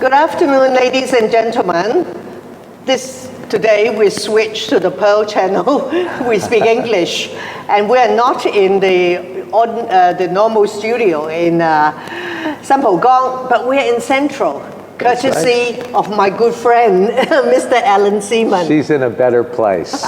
Good afternoon, ladies and gentlemen. Today we switch to the Pearl channel. We speak English, and we are not in the normal studio in Sanpogong, but we are in Central, courtesy of my good friend, Mr. Allan Zeman. She's in a better place.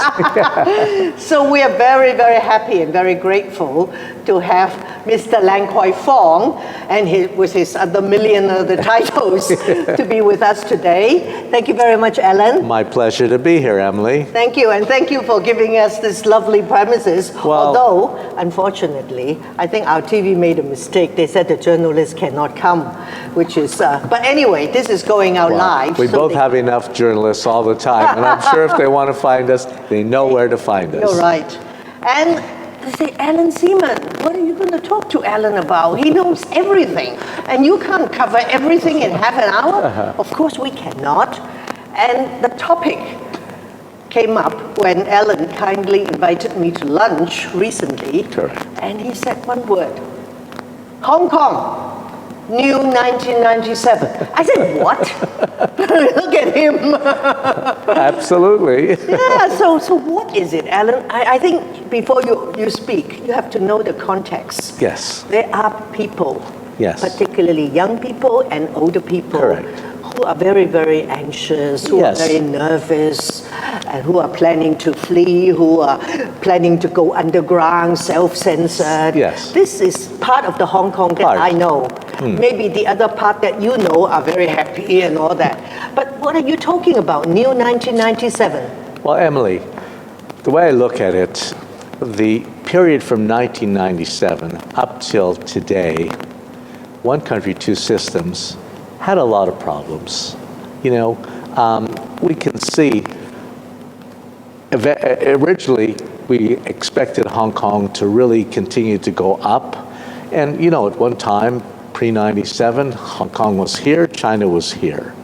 So we are very, very happy and very grateful to have Mr. Kwai Fong and with his other million other titles to be with us today. Thank you very much, Allan. My pleasure to be here, Emily. Thank you, and thank you for giving us this lovely premises. Although, unfortunately, I think OurTV made a mistake. They said the journalists cannot come, which is, but anyway, this is going out live. We both have enough journalists all the time, and I'm sure if they want to find us, they know where to find us. You're right. And they say, Allan Zeman, what are you going to talk to Allan about? He knows everything. And you can't cover everything in half an hour? Of course we cannot. And the topic came up when Allan kindly invited me to lunch recently. Correct. And he said one word, Hong Kong. New 1997. I said, what? Look at him. Absolutely. Yeah, so what is it, Allan? I think before you speak, you have to know the context. Yes. There are people, yes, particularly young people and older people, correct, who are very, very anxious, who yes, are very nervous, and who are planning to flee, who are planning to go underground, self-censored. Yes. This is part of the Hong Kong that I know. Maybe the other part that you know are very happy and all that. But what are you talking about, new 1997? Well, Emily, the way I look at it, the period from 1997 up till today, one country, two systems, had a lot of problems. You know, we can see, originally we expected Hong Kong to really continue to go up. And, you know, at one time, pre-97, Hong Kong was here, China was here.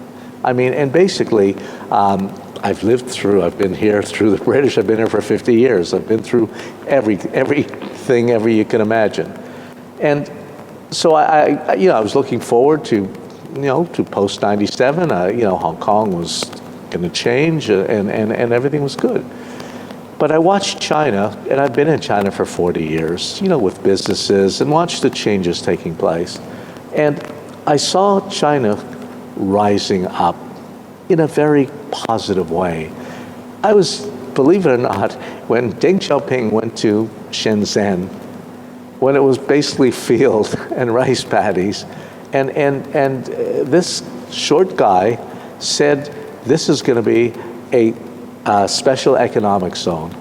I mean, and basically, I've been here through the British, I've been here for 50 years. I've been through everything ever you can imagine. And so I was looking forward to, to post-97, Hong Kong was going to change and everything was good. But I watched China, and I've been in China for 40 years, with businesses, and watched the changes taking place. And I saw China rising up in a very positive way. I was, believe it or not, when Deng Xiaoping went to Shenzhen, when it was basically field and rice paddies, and this short guy said, this is going to be a special economic zone.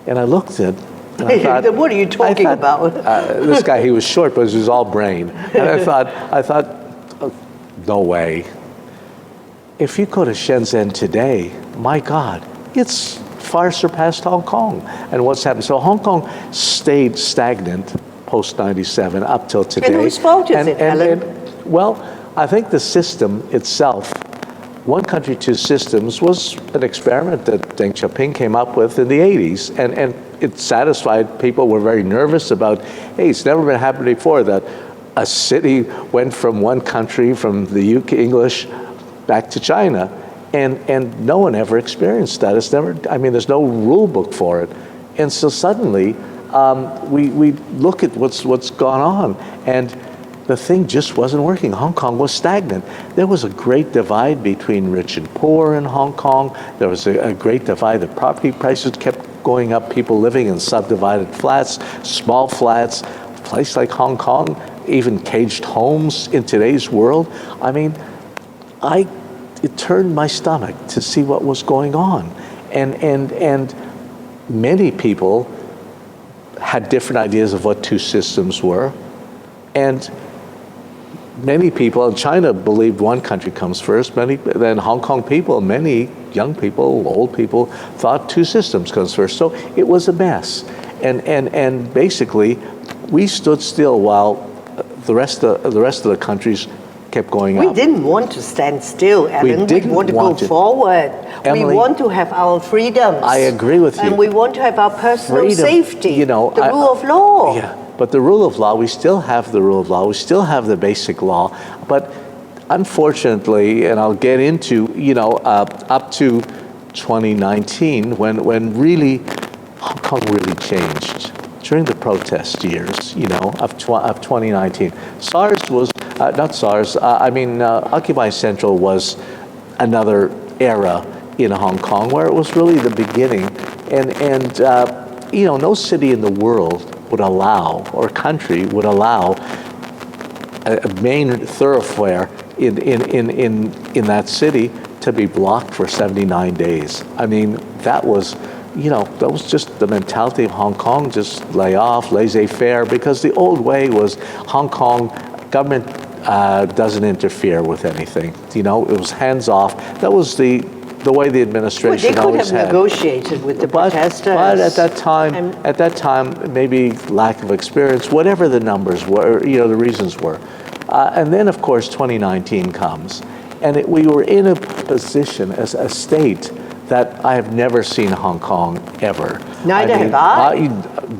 And I looked at it, and I thought, what are you talking about? This guy, he was short, but he was all brain. And I thought, oh, no way. If you go to Shenzhen today, my God, it's far surpassed Hong Kong. And what's happened? So Hong Kong stayed stagnant post-97 up till today. And whose fault is it, Allan? Well, I think the system itself, one country, two systems, was an experiment that Deng Xiaoping came up with in the 80s. And it satisfied people. Were very nervous about, hey, it's never been happened before that a city went from one country, from the UK English, back to China. And no one ever experienced that. It's never, there's no rule book for it. And so suddenly, we look at what's gone on, and the thing just wasn't working. Hong Kong was stagnant. There was a great divide between rich and poor in Hong Kong. There was a great divide. The property prices kept going up. People living in subdivided flats, small flats, a place like Hong Kong, even caged homes in today's world. It turned my stomach to see what was going on. And many people had different ideas of what two systems were. And many people in China believed one country comes first. Then Hong Kong people, many young people, old people, thought two systems comes first. So it was a mess. And basically, we stood still while the rest of the countries kept going up. We didn't want to stand still, Allan. We want to go forward. Emily, we want to have our freedoms. I agree with you. And we want to have our personal safety, the rule of law. Yeah, but the rule of law, we still have the rule of law. We still have the basic law. But unfortunately, and I'll get into, up to 2019, when really Hong Kong really changed during the protest years, of 2019. SARS was, not SARS, Occupy Central was another era in Hong Kong where it was really the beginning. And no city in the world would allow, or country would allow, a main thoroughfare in that city to be blocked for 79 days. I mean, that was just the mentality of Hong Kong, just lay off, laissez-faire, because the old way was Hong Kong government doesn't interfere with anything. It was hands off. That was the way the administration always had. They could have negotiated with the protesters. But at that time, maybe lack of experience, whatever the numbers were, the reasons were. And then, of course, 2019 comes. And we were in a position as a state that I have never seen Hong Kong ever. Neither have I.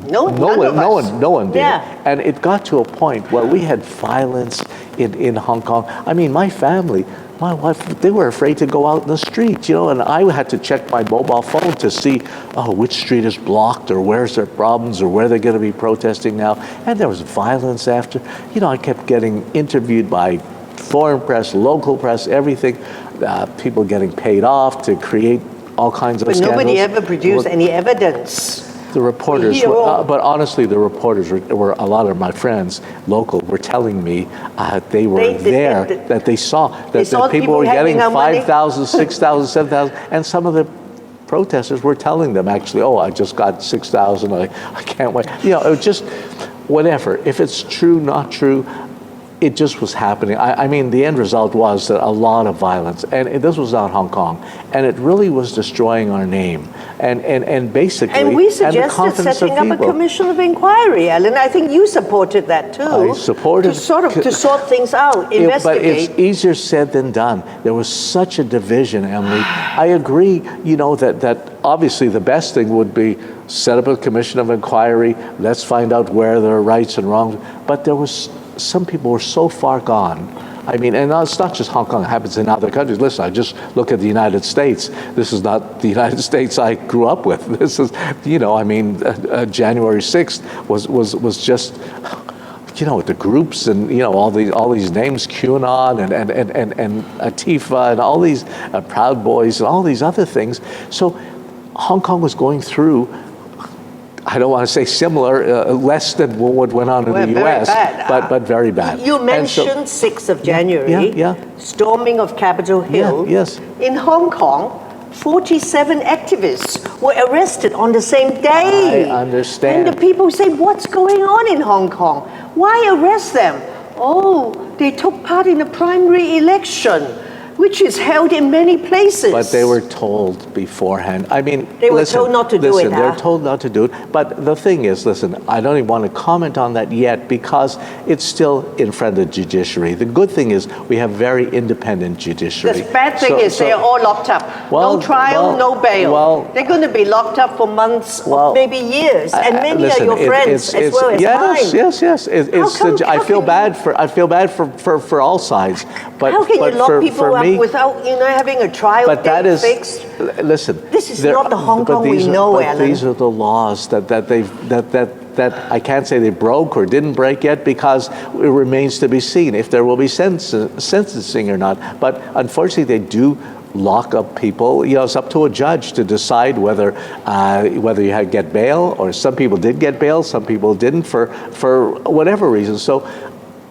No one did. Yeah. And it got to a point where we had violence in Hong Kong. I mean, my family, my wife, they were afraid to go out in the street, and I had to check my mobile phone to see, which street is blocked, or where's their problems, or where they're going to be protesting now. And there was violence after. I kept getting interviewed by foreign press, local press, everything. People getting paid off to create all kinds of scandals. But nobody ever produced any evidence. The reporters, but honestly, the reporters were a lot of my friends, local, were telling me they were there, that they saw that people were getting 5,000, 6,000, 7,000, and some of the protesters were telling them actually, I just got 6,000, I can't wait. It was just whatever. If it's true, not true, it just was happening. I mean, the end result was that a lot of violence, and this was not Hong Kong, and it really was destroying our name, and basically, and we suggested setting up a commission of inquiry, Allan. I think you supported that too. I supported to sort things out, investigate. But it's easier said than done. There was such a division, Emily. I agree. That obviously the best thing would be set up a commission of inquiry. Let's find out where there are rights and wrongs. But there was. Some people were so far gone. I mean, and it's not just Hong Kong, it happens in other countries. Listen, I just look at the United States. This is not the United States I grew up with. This is, January 6th was just, the groups and, all these names, QAnon and Antifa and all these Proud Boys and all these other things. So Hong Kong was going through, I don't want to say similar, less than what went on in the U.S., but very bad. You mentioned 6th of January, storming of Capitol Hill. Yes. In Hong Kong, 47 activists were arrested on the same day. I understand. And the people say, what's going on in Hong Kong? Why arrest them? They took part in the primary election, which is held in many places. But they were told beforehand. I mean, they were told not to do it. They're told not to do it. But the thing is, I don't even want to comment on that yet because it's still in front of the judiciary. The good thing is we have very independent judiciary. The bad thing is they're all locked up. No trial, no bail. They're going to be locked up for months, maybe years, and many are your friends as well as mine. Yes. I feel bad for all sides. But how can you lock people up me, without having a trial date fixed? Listen, this is not the Hong Kong we know, Allan. These are the laws that I can't say they broke or didn't break yet because it remains to be seen if there will be sentencing or not. But unfortunately, they do lock up people. It's up to a judge to decide whether you get bail, or some people did get bail, some people didn't for whatever reason. So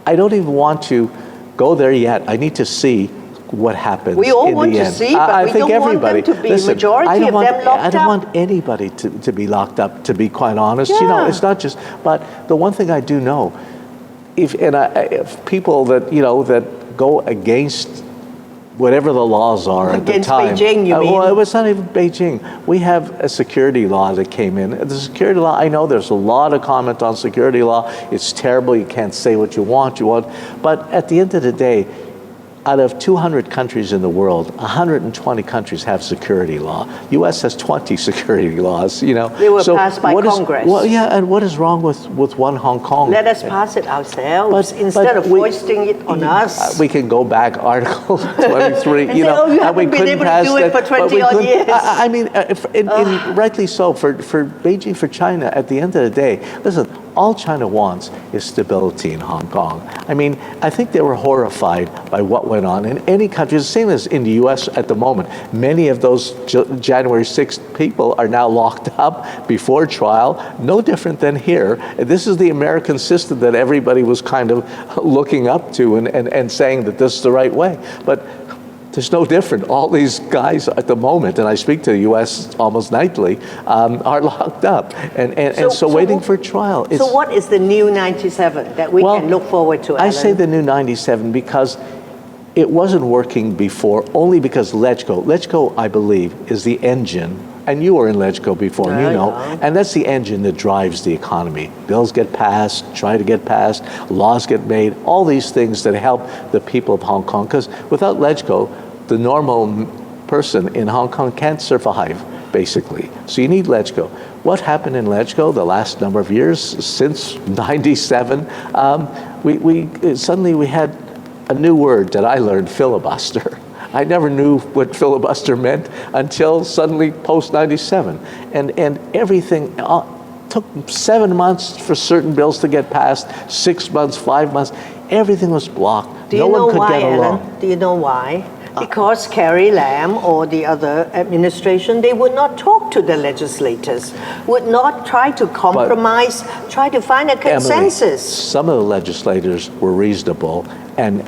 I don't even want to go there yet. I need to see what happens. We all in want the to end. see, but I we think don't everybody, want them to be majority of them locked up. I don't want anybody to be locked up, to be quite honest. It's not just, but the one thing I do know, if people that, that go against whatever the laws are at the time. Against Beijing, you mean? Well, it's not even Beijing. We have a security law that came in. The security law, I know there's a lot of comment on security law. It's terrible. You can't say what you want. But at the end of the day, out of 200 countries in the world, 120 countries have security law. U.S. has 20 security laws, you know. They were passed by Congress. Well, yeah, and what is wrong with one Hong Kong? Let us pass it ourselves instead of foisting it on us. We can go back Article 23, you know, you haven't been able to do it for 20 odd years. I mean, rightly so, for Beijing, for China, at the end of the day, listen, all China wants is stability in Hong Kong. I mean, I think they were horrified by what went on in any country. The same as in the U.S. at the moment. Many of those January 6th people are now locked up before trial, no different than here. This is the American system that everybody was kind of looking up to and saying that this is the right way. But there's no different. All these guys at the moment, and I speak to the U.S. almost nightly, are locked up and so waiting for trial. So what is the new 97 that we can look forward to, Allan? I say the new 97 because it wasn't working before, only because LegCo, I believe, is the engine. And you were in LegCo before, and you know. And that's the engine that drives the economy. Bills get passed, try to get passed, laws get made, all these things that help the people of Hong Kong. Because without LegCo, the normal person in Hong Kong can't survive, basically. So you need LegCo. What happened in LegCo the last number of years, since 97, suddenly we had a new word that I learned, filibuster. I never knew what filibuster meant until suddenly post-97. And everything took 7 months for certain bills to get passed, 6 months, 5 months. Everything was blocked. Do you know why, Allan? Do you know why? Because Carrie Lam or the other administration, they would not talk to the legislators, would not try to compromise, try to find a consensus. Emily, some of the legislators were reasonable, and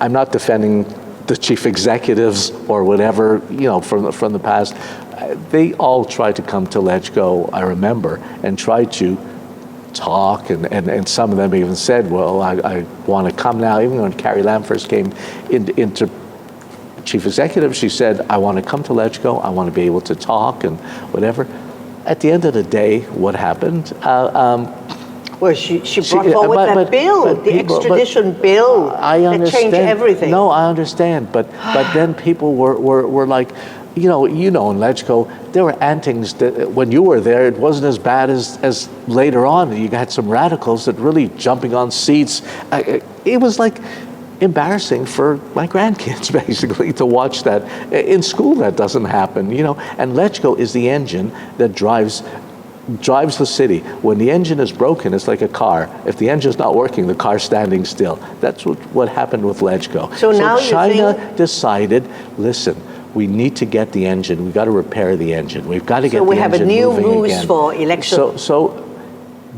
I'm not defending the chief executives or whatever, you know, from the past. They all tried to come to LegCo, I remember, and tried to talk, and some of them even said, well, I want to come now. Even when Carrie Lam first came into chief executive, she said, I want to come to LegCo, I want to be able to talk and whatever. At the end of the day, what happened? Well, she brought forward that bill, the extradition bill, that changed everything. No, I understand, but then people were like, you know, in LegCo, there were antings that when you were there, it wasn't as bad as later on. You had some radicals that really jumping on seats. It was like embarrassing for my grandkids, basically, to watch that. In school, that doesn't happen, you know. And LegCo is the engine that drives the city. When the engine is broken, it's like a car. If the engine's not working, the car's standing still. That's what happened with LegCo. So now China decided, listen, we need to get the engine. We've got to repair the engine. We've got to get the engine moving again. So we have a new rules for election. So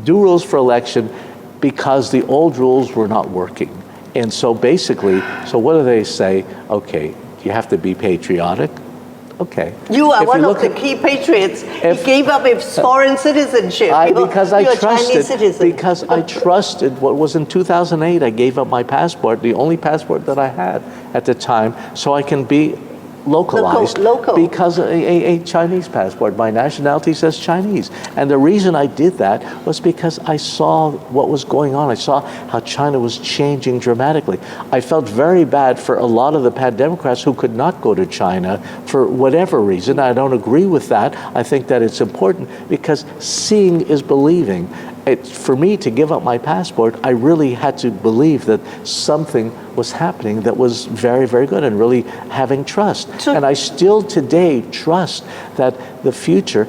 do rules for election because the old rules were not working. And so basically, so what do they say? Okay, you have to be patriotic. Okay. You are one of the key patriots. He gave up his foreign citizenship. Because I trusted what was in 2008. I gave up my passport, the only passport that I had at the time, so I can be localized. Local. Because a Chinese passport. My nationality says Chinese. And the reason I did that was because I saw what was going on. I saw how China was changing dramatically. I felt very bad for a lot of the Pan Democrats who could not go to China for whatever reason. I don't agree with that. I think that it's important because seeing is believing. For me to give up my passport, I really had to believe that something was happening that was very, very good and really having trust. And I still today trust that the future,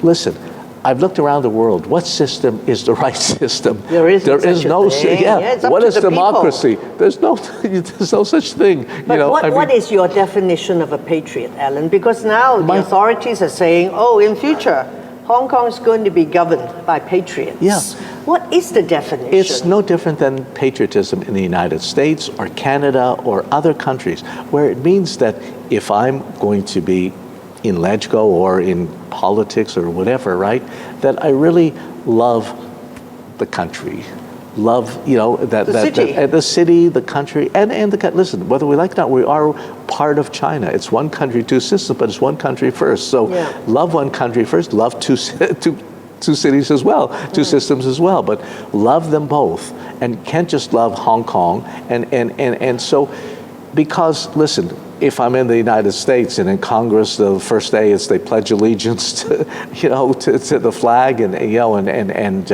listen, I've looked around the world. What system is the right system? There is no thing. What is democracy? There's no such thing. But what is your definition of a patriot, Allan? Because now the authorities are saying, in future, Hong Kong is going to be governed by patriots. Yeah. What is the definition? It's no different than patriotism in the United States or Canada or other countries, where it means that if I'm going to be in LegCo or in politics or whatever, right, that I really love the country. Love, the city, the country, and listen, whether we like it or not, we are part of China. It's one country, two systems, but it's one country first. So love one country first, love two cities as well, two systems as well, but love them both, and can't just love Hong Kong. And so Because, listen, if I'm in the United States and in Congress, the first day is they pledge allegiance to, to the flag, and and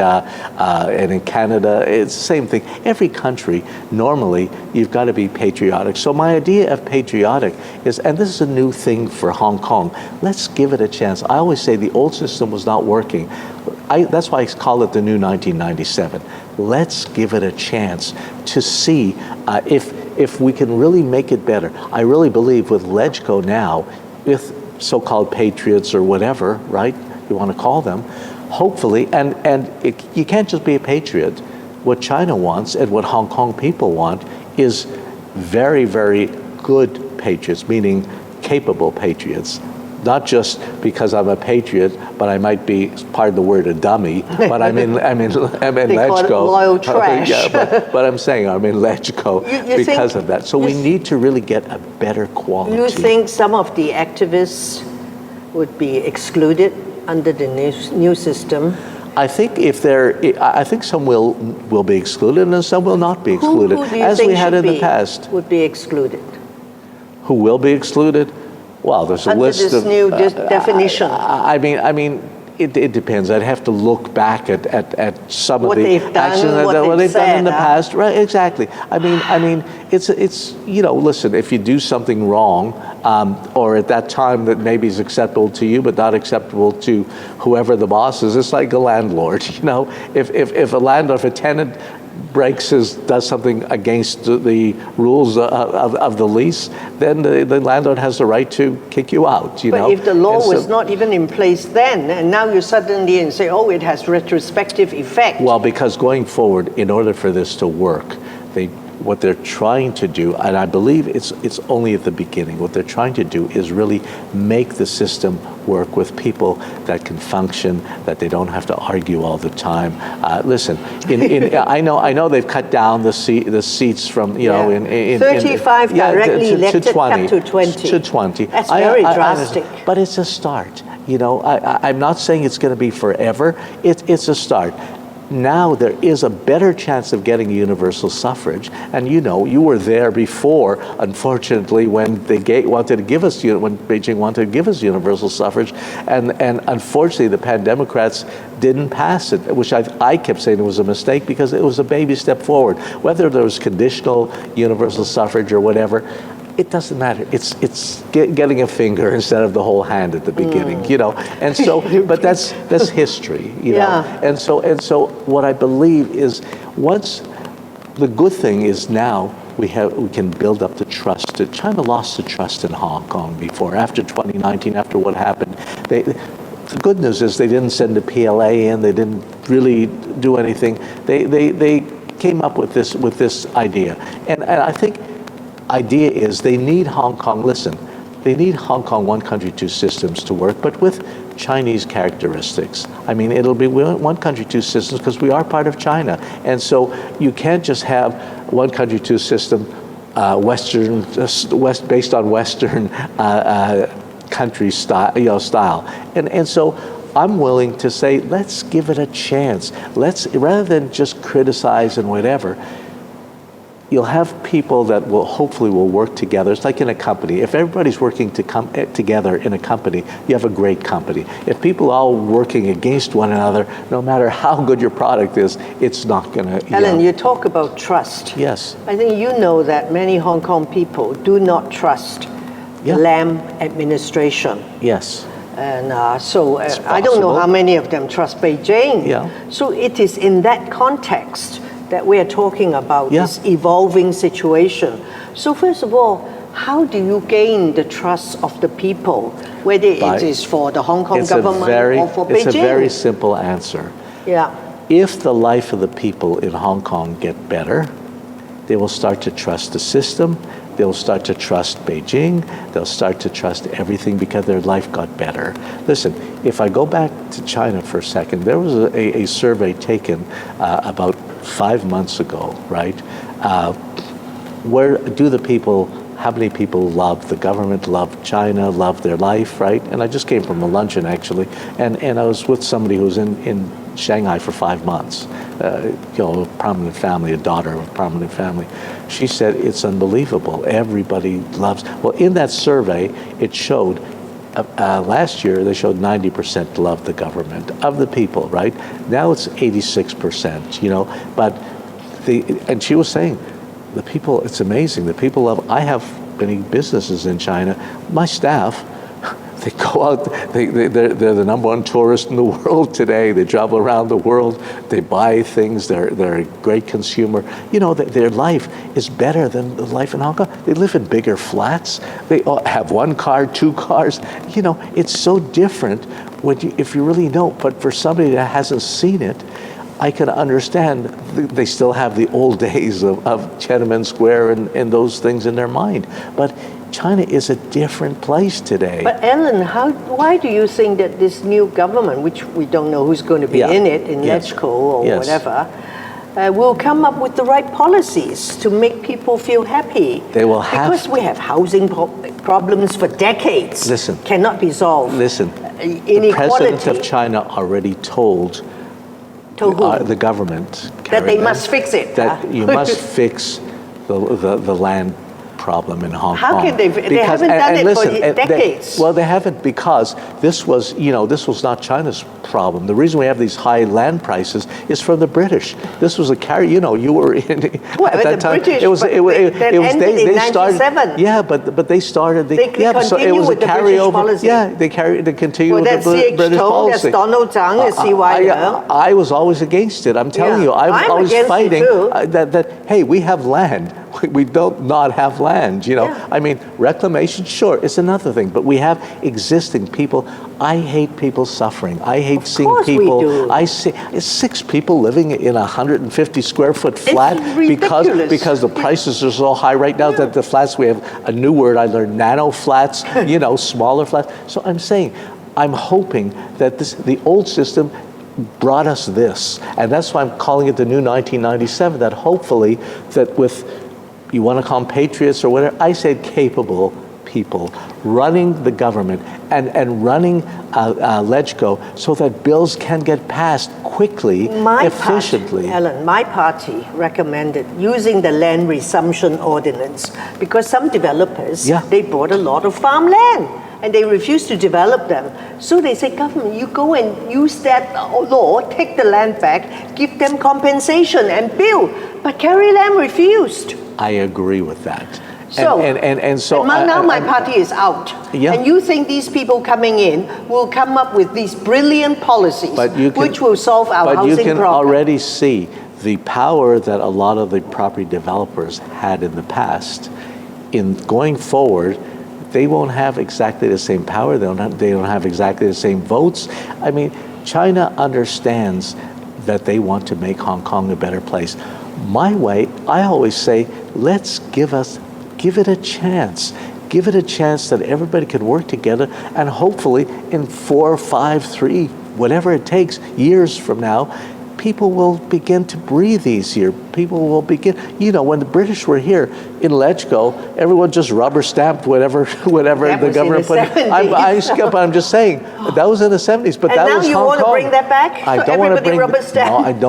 in Canada, it's the same thing. Every country, normally, you've got to be patriotic. So my idea of patriotic is, and this is a new thing for Hong Kong, let's give it a chance. I always say the old system was not working. That's why I call it the new 1997. Let's give it a chance to see if we can really make it better. I really believe with LegCo now, with so-called patriots or whatever, right, you want to call them, hopefully, you can't just be a patriot. What China wants and what Hong Kong people want is very, very good patriots, meaning capable patriots. Not just because I'm a patriot, but I might be, pardon the word, a dummy, but I'm in LegCo. Loyal trash. But I'm saying I'm in LegCo because of that. So we need to really get a better quality. You think some of the activists would be excluded under the new system? I think I think some will be excluded and some will not be excluded, who do you as think we had in the past. Would be excluded? Who will be excluded? Well, there's a under list this of new definition. I mean, it depends. I'd have to look back at some What of the they've done, actions what they've done in the said, past. Right? Exactly. I mean, it's listen. If you do something wrong, or at that time that maybe is acceptable to you but not acceptable to whoever the boss is, it's like a landlord. If a tenant does something against the rules of the lease, then the landlord has the right to kick you out. But if the law was not even in place then, and now you suddenly say, oh, it has retrospective effect. Well, because going forward, in order for this to work, what they're trying to do, and I believe it's only at the beginning, what they're trying to do is really make the system work with people that can function, that they don't have to argue all the time. Listen, I know they've cut down the seats from, in 35 directly elected, cut to 20. To 20. That's very drastic. But it's a start. I'm not saying it's going to be forever. It's a start. Now there is a better chance of getting universal suffrage, and you were there before, unfortunately, when when Beijing wanted to give us universal suffrage, and unfortunately the Pan-Democrats didn't pass it, which I kept saying it was a mistake because it was a baby step forward. Whether there was conditional universal suffrage or whatever, it doesn't matter. It's getting a finger instead of the whole hand at the beginning, And so, but that's history, And so, what I believe is, the good thing is now we can build up the trust. China lost the trust in Hong Kong before, after 2019, after what happened. The good news is they didn't send the PLA in. They didn't really do anything. They came up with this idea, and I think. Idea is they need Hong Kong, they need Hong Kong one country, two systems to work, but with Chinese characteristics. I mean, it'll be one country, two systems because we are part of China. And so you can't just have one country, two system, based on Western country style. And so I'm willing to say, let's give it a chance. Rather than just criticize and whatever, you'll have people that hopefully will work together. It's like in a company. If everybody's working together in a company, you have a great company. If people are all working against one another, no matter how good your product is, it's not going to... Allan, you talk about trust. Yes. I think you know that many Hong Kong people do not trust the Lam administration. Yes. And I don't know how many of them trust Beijing. Yeah. So it is in that context that we are talking about this evolving situation. So first of all, how do you gain the trust of the people, whether it is for the Hong Kong government or for Beijing? It's a very simple answer. Yeah. If the life of the people in Hong Kong get better, they will start to trust the system. They'll start to trust Beijing. They'll start to trust everything because their life got better. Listen, if I go back to China for a second, there was a survey taken about 5 months ago, right? How many people love the government, love China, love their life, right? And I just came from a luncheon, actually, and I was with somebody who was in Shanghai for 5 months. A prominent family, a daughter of a prominent family. She said, it's unbelievable. Everybody loves. Well, in that survey, it showed, last year, they showed 90% love the government, of the people, right? Now it's 86%, but and she was saying, the people, it's amazing. The people love, I have many businesses in China. My staff, they go out, they're the number one tourist in the world today. They travel around the world. They buy things. They're a great consumer. Their life is better than the life in Hong Kong. They live in bigger flats. They all have 1 car, 2 cars. It's so different if you really know. But for somebody that hasn't seen it, I can understand they still have the old days of Tiananmen Square and those things in their mind. But China is a different place today. But Allan, why do you think that this new government, which we don't know who's going to be in it, in LegCo or whatever, will come up with the right policies to make people feel happy? They will have... Because we have housing problems for decades. Listen. Cannot be solved. Listen. Inequality. The president of China already told the government that they must fix it. That you must fix the land problem in Hong Kong. How can they? They haven't done it for decades. They haven't, because this was not China's problem. The reason we have these high land prices is from the British. This was a you were in at that time. British, it was they started. 97. Yeah, but they started the so it was a carryover. Yeah, they continue with the British policy. Donald Tsang, I was always against it. I'm telling you, I'm always fighting that. Hey, we have land. We don't not have land, I mean, reclamation, sure, it's another thing, but we have existing people. I hate people suffering. I hate seeing people. I see 6 people living in a 150 square foot flat because the prices are so high right now that the flats, we have a new word I learned, nano flats, smaller flats. So I'm saying, I'm hoping that the old system brought us this, and that's why I'm calling it the new 1997, that hopefully that with, you want to call them patriots or whatever, I said capable people running the government and running LegCo so that bills can get passed quickly, efficiently. Allan, my party recommended using the land resumption ordinance because some developers, they bought a lot of farmland and they refused to develop them. So they say, government, you go and use that law, take the land back, give them compensation and build. But Carrie Lam refused. I agree with that. So, now my party is out. Yeah. And you think these people coming in will come up with these brilliant policies which will solve our housing problem. But you can already see the power that a lot of the property developers had in the past. In going forward, they won't have exactly the same power. They don't have exactly the same votes. I mean, China understands that they want to make Hong Kong a better place. My way, I always say, let's give it a chance. Give it a chance that everybody can work together, and hopefully in 4, 5, 3, whatever it takes, years from now, people will begin to breathe easier. People will begin, when the British were here in LegCo, everyone just rubber stamped whatever the government put in. I'm just saying, that was in the 70s, but that was Hong Kong. And now you want to bring that back? I don't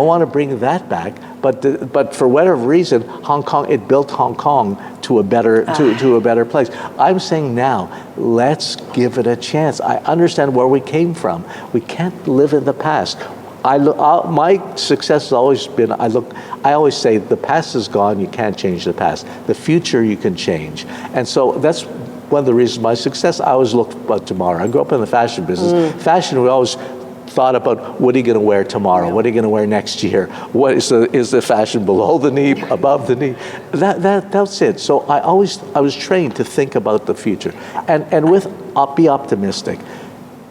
want to bring that back, but for whatever reason, Hong Kong, it built Hong Kong to a better place. I'm saying now, let's give it a chance. I understand where we came from. We can't live in the past. My success has always been, I always say the past is gone, you can't change the past. The future you can change. And so that's one of the reasons my success, I always look about tomorrow. I grew up in the fashion business. Fashion, we always thought about what are you going to wear tomorrow? What are you going to wear next year? What is the fashion below the knee, above the knee? That's it. So I was trained to think about the future. And be optimistic.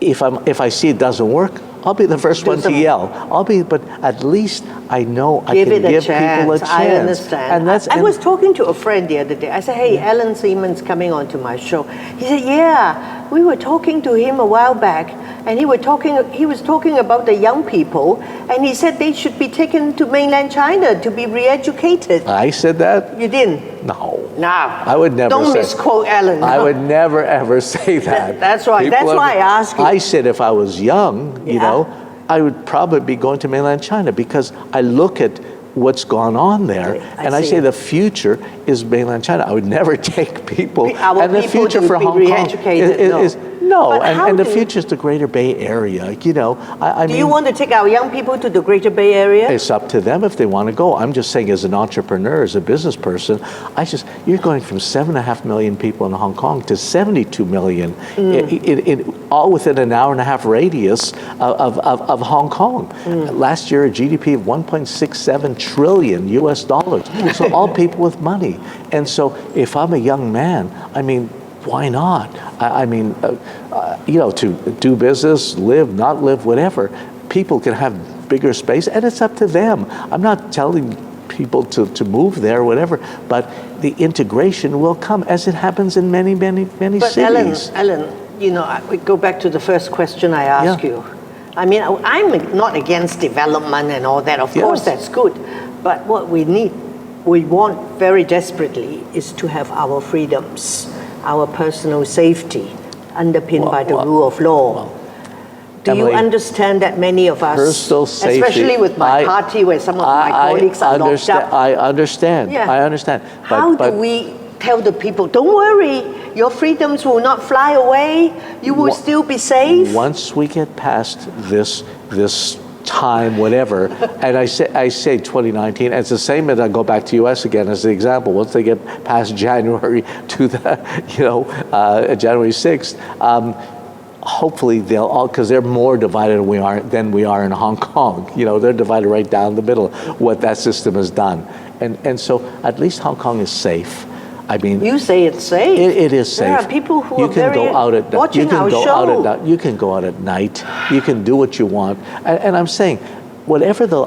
If I see it doesn't work, I'll be the first one to yell. But at least I know I can give people a chance. I understand. I was talking to a friend the other day. I said, hey, Allan Zeman's coming onto my show. He said, yeah, we were talking to him a while back, and he was talking about the young people, and he said they should be taken to mainland China to be re-educated. I said that? You didn't? No. No. I would never Don't misquote Allan. I would never, ever say that. That's right. That's why I asked you. I said if I was young, I would probably be going to mainland China because I look at what's gone on there, and I say the future is mainland China. I would never take people, and the future for Hong Kong is no, and the future is the Greater Bay Area. You know, I mean, do you want to take our young people to the Greater Bay Area? It's up to them if they want to go. I'm just saying, as an entrepreneur, as a business person, you're going from 7.5 million people in Hong Kong to 72 million, all within an hour and a half radius of Hong Kong. Last year, a GDP of 1.67 trillion US dollars. So all people with money. And so if I'm a young man, I mean, why not? I mean, you know, to do business, live, not live, whatever, people can have bigger space, and it's up to them. I'm not telling people to move there or whatever, but the integration will come as it happens in many cities. Allan, you know, we go back to the first question I asked you. I mean, I'm not against development and all that. Of course, that's good. But what we want very desperately is to have our freedoms, our personal safety, underpinned by the rule of law. Do you understand that many of us, personal safety, especially with my party where some of my colleagues are locked up? I understand. Yeah. I understand. How do we tell the people, don't worry, your freedoms will not fly away, you will still be safe? Once we get past this time, whatever, and I say 2019, it's the same as I go back to US again as the example. Once they get past January to January 6th, hopefully they'll all, because they're more divided than we are in Hong Kong. You know, they're divided right down the middle, what that system has done. And so at least Hong Kong is safe. I mean, you say it's safe. It is safe. There are people who you are can go out at watching you can our go show. Out at, you can go out at night. You can do what you want. And I'm saying, whatever the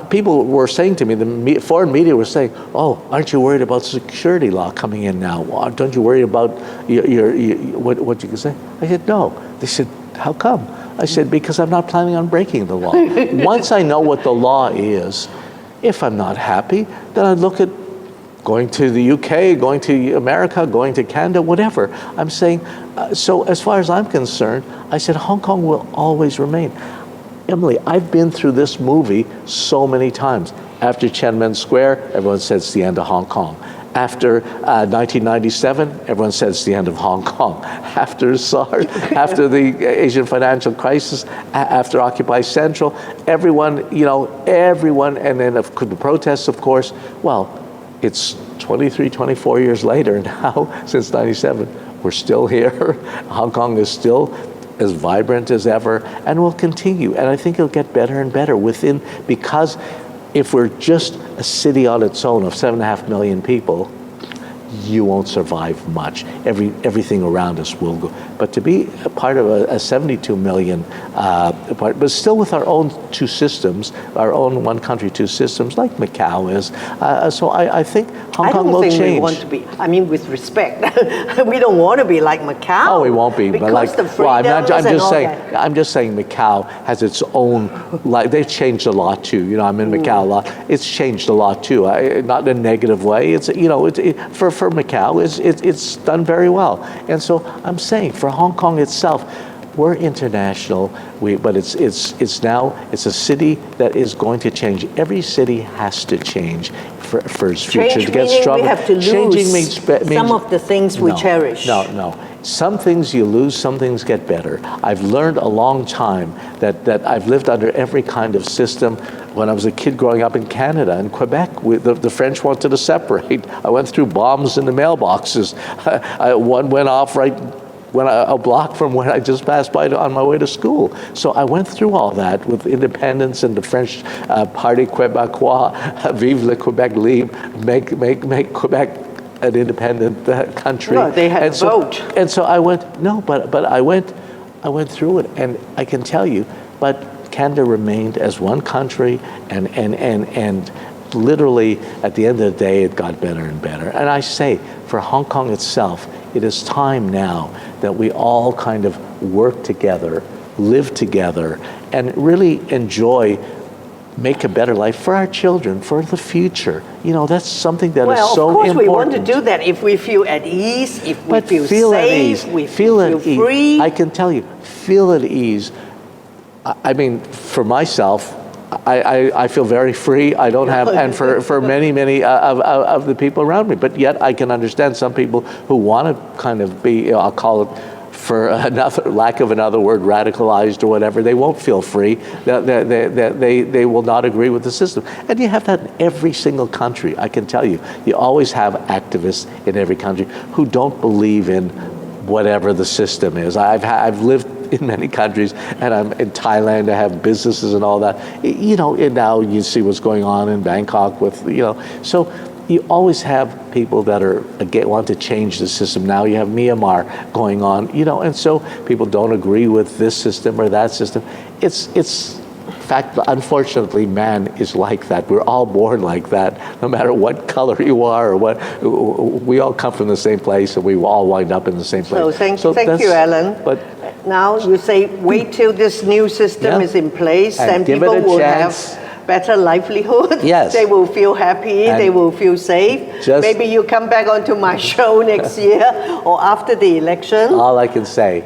people were saying to me, the foreign media were saying, "Oh, aren't you worried about security law coming in now? Don't you worry about your what you can say?" I said, "No." They said, "How come?" I said, "Because I'm not planning on breaking the law. Once I know what the law is, if I'm not happy, then I look at going to the UK, going to America, going to Canada, whatever." I'm saying, so as far as I'm concerned, I said, Hong Kong will always remain. Emily, I've been through this movie so many times. After Tiananmen Square, everyone said it's the end of Hong Kong. After 1997, everyone said it's the end of Hong Kong. After SARS, after the Asian financial crisis, after Occupy Central, everyone, and then the protests, of course. Well, it's 23, 24 years later now, since 97, we're still here. Hong Kong is still as vibrant as ever, and will continue. And I think it'll get better and better because if we're just a city on its own of 7.5 million people, you won't survive much. Everything around us will go. But to be a part of a 72 million part, but still with our own two systems, our own one country, two systems, like Macau is. So I think Hong Kong will change. I don't think we want to be, I mean, with respect, we don't want to be like Macau. Oh, we won't be. Because but like, the freedoms I'm just saying Macau has its own, like, they've changed a lot too. You know, I'm in Macau a lot. It's changed a lot too. Not in a negative way. It's, for Macau, it's done very well. And so I'm saying for Hong Kong itself, we're international, but it's a city that is going to change. Every city has to change for its future to get stronger. We have to lose means some of the things we cherish. No. Some things you lose, some things get better. I've learned a long time that I've lived under every kind of system. When I was a kid growing up in Canada, in Quebec, the French wanted to separate. I went through bombs in the mailboxes. One went off right a block from where I just passed by on my way to school. So I went through all that with independence and the French Parti Québécois, Vive le Québec Libre, make Quebec an independent country. No, they had a vote. And so I went, but I went through it, and I can tell you, but Canada remained as one country, and literally at the end of the day, it got better and better. And I say, for Hong Kong itself, it is time now that we all kind of work together, live together, and really make a better life for our children, for the future. That's something that is so important. Well, of course we want to do that if we feel at ease, if we feel safe, we feel free. I can tell you, feel at ease. I mean, for myself, I feel very free. I don't have, and for many of the people around me, but yet I can understand some people who want to kind of be, I'll call it, for another lack of another word, radicalized or whatever. They won't feel free. They will not agree with the system. And you have that in every single country, I can tell you. You always have activists in every country who don't believe in whatever the system is. I've lived in many countries, and I'm in Thailand. I have businesses and all that. You know, and now you see what's going on in Bangkok with, you know. So you always have people that are want to change the system. Now you have Myanmar going on, you know, and so people don't agree with this system or that system. It's in fact, unfortunately, man is like that. We're all born like that, no matter what color you are or what. We all come from the same place, and we all wind up in the same place. So thank you, Allan. But now you say, wait till this new system is in place, and people will have better livelihood. Yes. They will feel happy, they will feel safe. Maybe you come back onto my show next year or after the election. All I can say,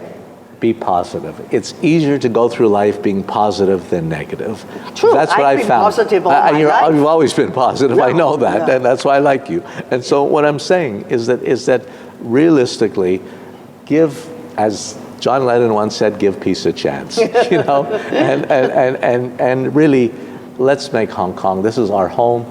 be positive. It's easier to go through life being positive than negative. True. That's what I've I been found. Positive all my life. You've always been positive. No, I know that, and that's why I like you. And so what I'm saying is that realistically, give, as John Lennon once said, give peace a chance. You know, and really, let's make Hong Kong. This is our home.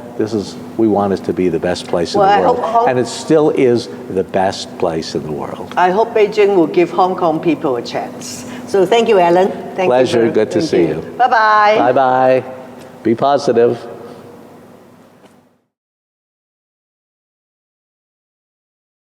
We want it to be the best place in the world. And it still is the best place in the world. I hope Beijing will give Hong Kong people a chance. So thank you, Allan. Pleasure. Good to see you. Bye-bye. Bye-bye. Be positive.